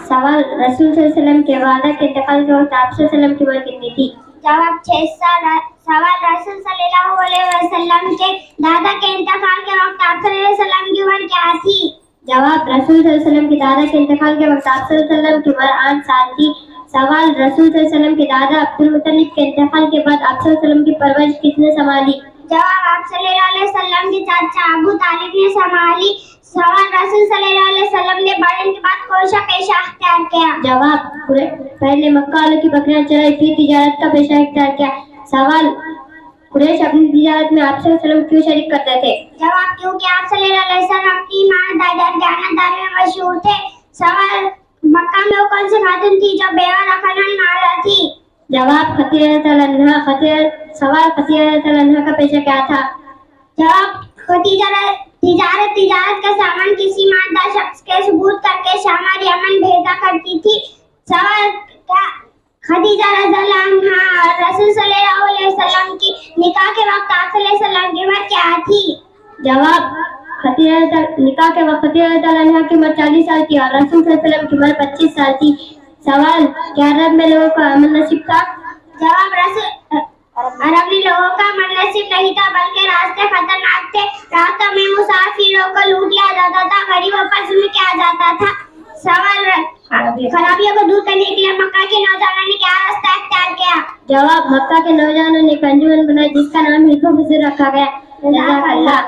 सवाल रसूल सल्लल्लाहु अलैहि वसल्लम के वादा के इंतकाल के वक्त आप सल्लल्लाहु अलैहि वसल्लम की उम्र कितनी थी? जवाब 6 साल। सवाल रसूल सल्लल्लाहु अलैहि वसल्लम के दादा के इंतकाल के वक्त आप सल्लल्लाहु अलैहि वसल्लम की उम्र क्या थी? जवाब रसूल सल्लल्लाहु अलैहि वसल्लम के दादा के इंतकाल के वक्त आप सल्लल्लाहु अलैहि वसल्लम की उम्र 8 साल थी। सवाल रसूल सल्लल्लाहु अलैहि वसल्लम के दादा अब्दुल मुत्तलिब के इंतकाल के बाद आप सल्लल्लाहु अलैहि वसल्लम की परवरिश किसने संभाली? जवाब आप सल्लल्लाहु अलैहि वसल्लम के चाचा अबू तालिब ने संभाली। सवाल रसूल सल्लल्लाहु अलैहि वसल्लम ने बढ़ने के बाद कौन सा पेशा अख्तियार किया? जवाब पहले मक्का वालों की बकरियां चराई फिर तिजारत का पेशा इख्तियार किया। सवाल कुरैश अपनी तिजारत में आप सल्लल्लाहु अलैहि वसल्लम क्यों शरीक करते थे? जवाब क्योंकि आप सल्लल्लाहु अलैहि वसल्लम अपनी ईमानदारी और दयानतदारी में मशहूर थे। सवाल मक्का में वो कौन सी खातून थी जो बेवा रखन मारा थी? जवाब खतीजा रज़ियल्लाहु अन्हा। सवाल खतीजा रज़ियल्लाहु अन्हा का पेशा क्या था? जवाब तिजारत का सामान किसी ईमानदार शख्स के सुबूत करके शाम और यमन भेजा करती थी। सवाल खदीजा रज़ियल्लाहु अन्हा और रसूल सल्लल्लाहु अलैहि वसल्लम की निकाह के वक्त आप सल्लल्लाहु अलैहि वसल्लम की उम्र क्या थी? जवाब निकाह के वक्त खदीजा रज़ियल्लाहु अन्हा की उम्र 40 साल थी और रसूल सल्लल्लाहु अलैहि वसल्लम की उम्र 25 साल थी। सवाल क्या अरब में लोगों का अमन नसीब था? जवाब अरब में लोगों का अमन नसीब नहीं था बल्कि रास्ते खतरनाक थे। रास्तों में मुसाफिरों को लूट लिया जाता था, गरीबों पर जुल्म किया जाता था। सवाल खराबियों को दूर करने के लिए मक्का के नौजवानों ने क्या रास्ता अख्तियार किया? जवाब मक्का के नौजवानों ने एक अंजुमन बनाई जिसका नाम हिल्फ हुज़ूर रखा गया। जज़ाकल्लाह।